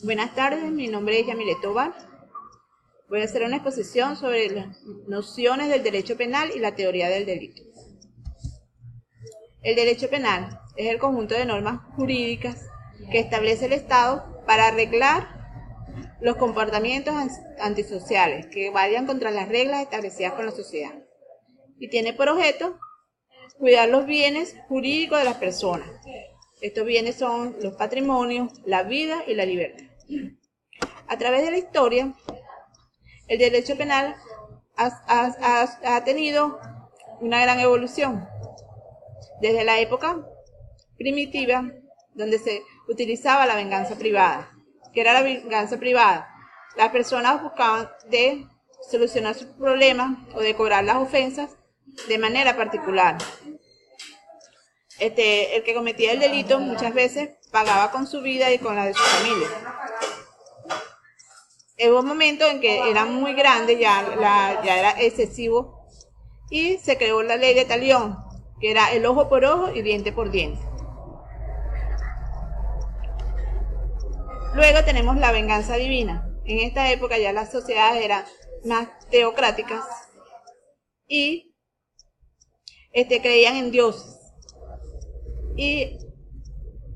Buenas tardes, mi nombre es Yamile Tobar. Voy a hacer una exposición sobre las nociones del derecho penal y la teoría del delito. El derecho penal es el conjunto de normas jurídicas que establece el Estado para arreglar los comportamientos antisociales que vayan contra las reglas establecidas por la sociedad y tiene por objeto cuidar los bienes jurídicos de las personas. Estos bienes son los patrimonios, la vida y la libertad. A través de la historia, el derecho penal ha tenido una gran evolución. Desde la época primitiva, donde se utilizaba la venganza privada. ¿Qué era la venganza privada? Las personas buscaban de solucionar sus problemas o de cobrar las ofensas de manera particular. El que cometía el delito muchas veces pagaba con su vida y con la de su familia. Hubo un momento en que era muy grande, ya era excesivo, y se creó la ley de talión, que era el ojo por ojo y diente por diente. Luego tenemos la venganza divina. En esta época ya las sociedades eran más teocráticas y creían en dioses. Y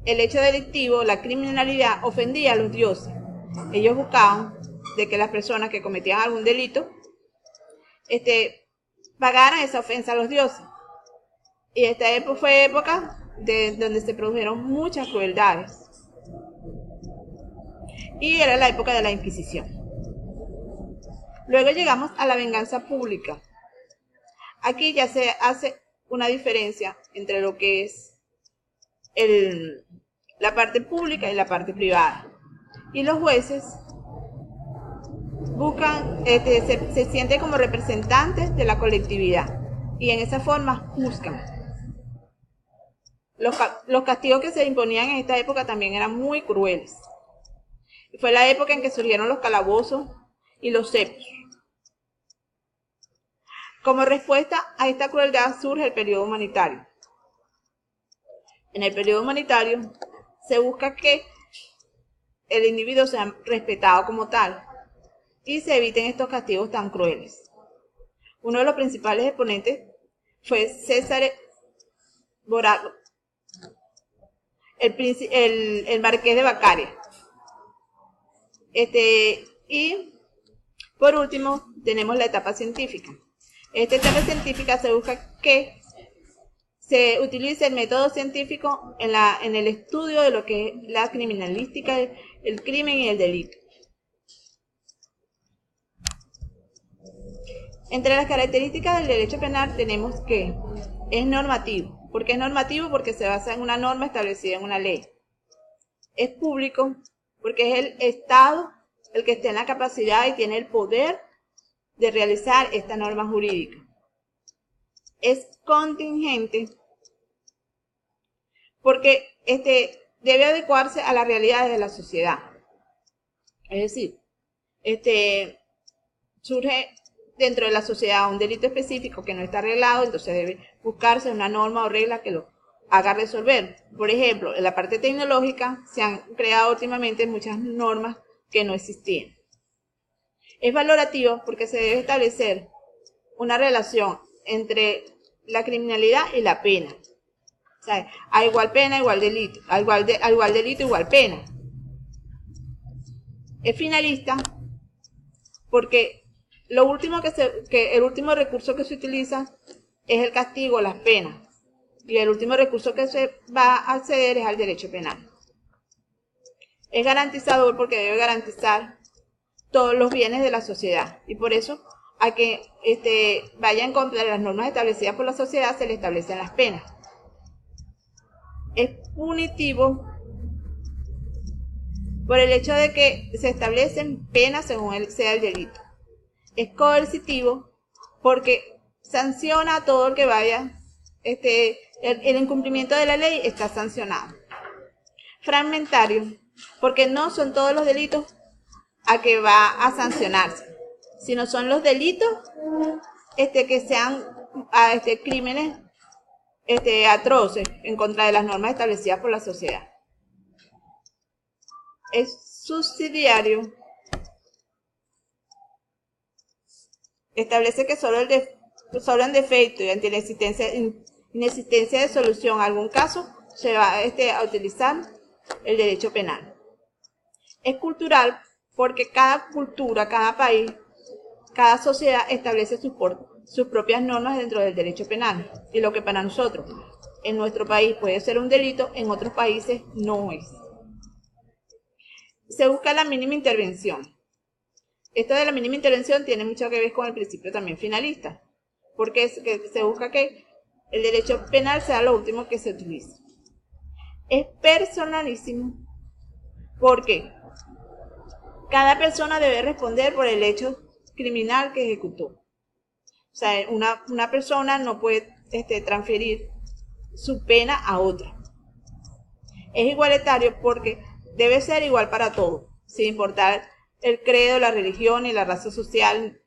el hecho delictivo, la criminalidad, ofendía a los dioses. Ellos buscaban de que las personas que cometían algún delito pagaran esa ofensa a los dioses. Y esta fue época donde se produjeron muchas crueldades. Y era la época de la Inquisición. Luego llegamos a la venganza pública. Aquí ya se hace una diferencia entre lo que es la parte pública y la parte privada. Y los jueces buscan, se sienten como representantes de la colectividad y en esa forma juzgan. Los castigos que se imponían en esta época también eran muy crueles. Fue la época en que surgieron los calabozos y los cepos. Como respuesta a esta crueldad surge el periodo humanitario. En el periodo humanitario se busca que el individuo sea respetado como tal y se eviten estos castigos tan crueles. Uno de los principales exponentes fue César Borgia, el marqués de Beccaria. Y por último tenemos la etapa científica. Esta etapa científica se busca que se utilice el método científico en el estudio de lo que es la criminalística, el crimen y el delito. Entre las características del derecho penal tenemos que es normativo. ¿Por qué es normativo? Porque se basa en una norma establecida en una ley. Es público porque es el Estado el que está en la capacidad y tiene el poder de realizar esta norma jurídica. Es contingente porque debe adecuarse a las realidades de la sociedad. Es decir, surge dentro de la sociedad un delito específico que no está arreglado, entonces debe buscarse una norma o regla que lo haga resolver. Por ejemplo, en la parte tecnológica se han creado últimamente muchas normas que no existían. Es valorativo porque se debe establecer una relación entre la criminalidad y la pena. O sea, a igual pena, igual delito. A igual delito, igual pena. Es finalista porque el último recurso que se utiliza es el castigo, las penas. Y el último recurso que se va a acceder es al derecho penal. Es garantizador porque debe garantizar todos los bienes de la sociedad. Y por eso, a que vaya en contra de las normas establecidas por la sociedad, se le establecen las penas. Es punitivo por el hecho de que se establecen penas según sea el delito. Es coercitivo porque sanciona a todo el que vaya, el incumplimiento de la ley está sancionado. Fragmentario, porque no son todos los delitos a que va a sancionarse, sino son los delitos que sean crímenes atroces en contra de las normas establecidas por la sociedad. Es subsidiario establece que solo en defecto y ante la inexistencia de solución a algún caso se va a utilizar el derecho penal. Es cultural porque cada cultura, cada país, cada sociedad establece sus propias normas dentro del derecho penal. Y lo que para nosotros, en nuestro país, puede ser un delito, en otros países no es. Se busca la mínima intervención. Esto de la mínima intervención tiene mucho que ver con el principio también finalista, porque se busca que el derecho penal sea lo último que se utilice. Es personalísimo porque cada persona debe responder por el hecho criminal que ejecutó. O sea, una persona no puede transferir su pena a otra. Es igualitario porque debe ser igual para todos, sin importar el credo, la religión, ni la raza social,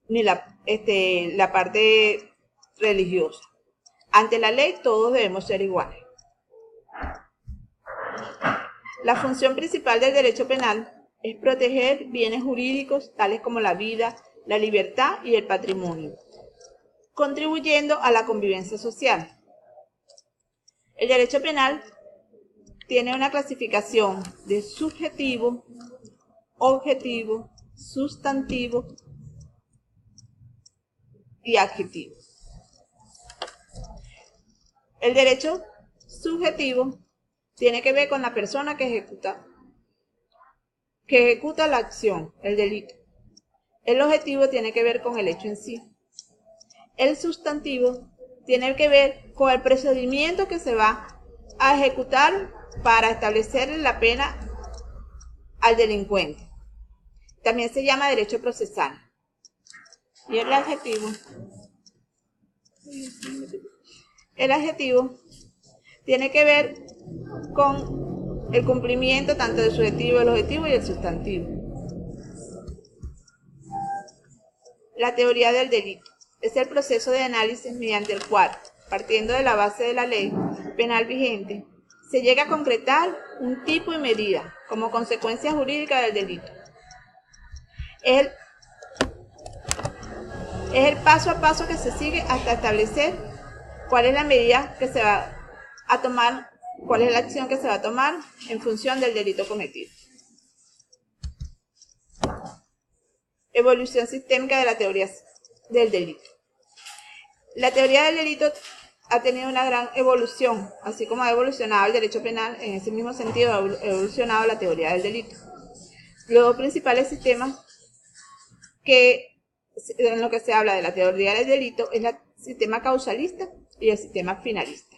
ni la parte religiosa. Ante la ley todos debemos ser iguales. La función principal del derecho penal es proteger bienes jurídicos tales como la vida, la libertad y el patrimonio, contribuyendo a la convivencia social. El derecho penal tiene una clasificación de subjetivo, objetivo, sustantivo y adjetivo. El derecho subjetivo tiene que ver con la persona que ejecuta la acción, el delito. El objetivo tiene que ver con el hecho en sí. El sustantivo tiene que ver con el procedimiento que se va a ejecutar para establecer la pena al delincuente. También se llama derecho procesal. Y el adjetivo tiene que ver con el cumplimiento tanto del subjetivo, el objetivo y el sustantivo. La teoría del delito es el proceso de análisis mediante el cual, partiendo de la base de la ley penal vigente, se llega a concretar un tipo y medida como consecuencia jurídica del delito. Es el paso a paso que se sigue hasta establecer cuál es la medida que se va a tomar, cuál es la acción que se va a tomar en función del delito cometido. Evolución sistémica de la teoría del delito. La teoría del delito ha tenido una gran evolución, así como ha evolucionado el derecho penal, en ese mismo sentido ha evolucionado la teoría del delito. Los dos principales sistemas en lo que se habla de la teoría del delito es el sistema causalista y el sistema finalista.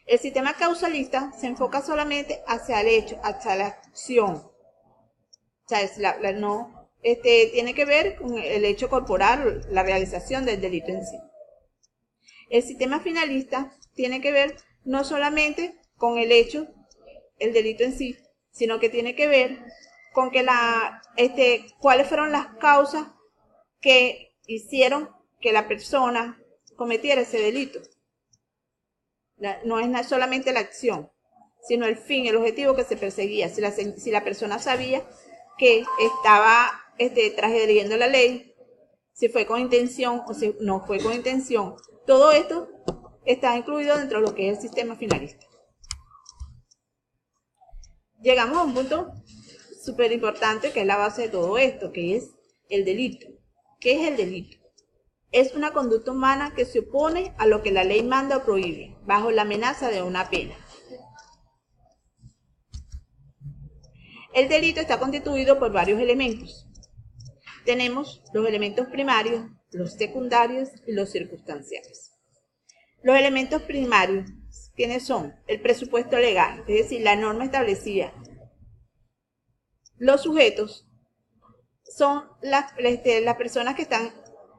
El sistema causalista se enfoca solamente hacia el hecho, hacia la acción. O sea, tiene que ver con el hecho corporal, la realización del delito en sí. El sistema finalista tiene que ver no solamente con el hecho, el delito en sí, sino que tiene que ver con que cuáles fueron las causas que hicieron que la persona cometiera ese delito. No es solamente la acción, sino el fin, el objetivo que se perseguía. Si la persona sabía que estaba transgrediendo la ley, si fue con intención o si no fue con intención, todo esto está incluido dentro de lo que es el sistema finalista. Llegamos a un punto súper importante que es la base de todo esto, que es el delito. ¿Qué es el delito? Es una conducta humana que se opone a lo que la ley manda o prohíbe, bajo la amenaza de una pena. El delito está constituido por varios elementos. Tenemos los elementos primarios, los secundarios y los circunstanciales. Los elementos primarios, ¿quiénes son? El presupuesto legal, es decir, la norma establecida. Los sujetos son las personas que están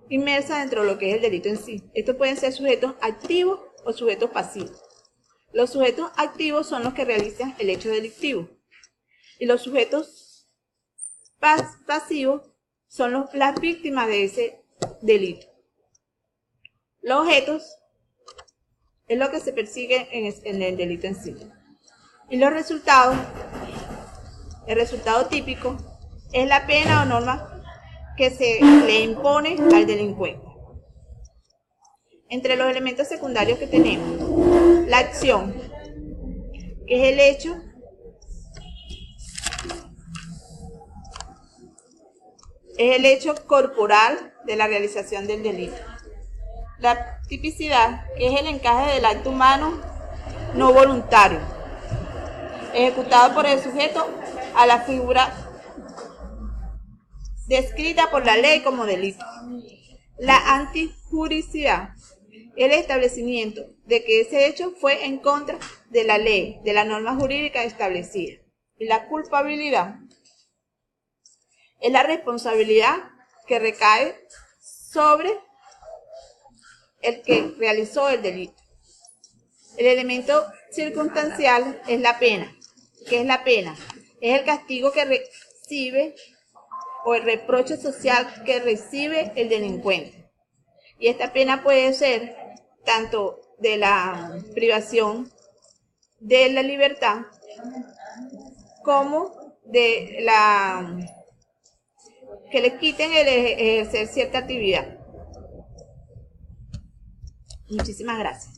inmersas dentro de lo que es el delito en sí. Estos pueden ser sujetos activos o sujetos pasivos. Los sujetos activos son los que realizan el hecho delictivo. Y los sujetos pasivos son las víctimas de ese delito. Los objetos es lo que se persigue en el delito en sí. Y los resultados El resultado típico es la pena o norma que se le impone al delincuente. Entre los elementos secundarios que tenemos, la acción, que es el hecho corporal de la realización del delito. La tipicidad, que es el encaje del acto humano no voluntario, ejecutado por el sujeto a la figura descrita por la ley como delito. La antijuricidad, el establecimiento de que ese hecho fue en contra de la ley, de la norma jurídica establecida. Y la culpabilidad es la responsabilidad que recae sobre el que realizó el delito. El elemento circunstancial es la pena. ¿Qué es la pena? Es el castigo que recibe o el reproche social que recibe el delincuente. Y esta pena puede ser tanto de la privación de la libertad como de la que le quiten el ejercer cierta actividad. Muchísimas gracias.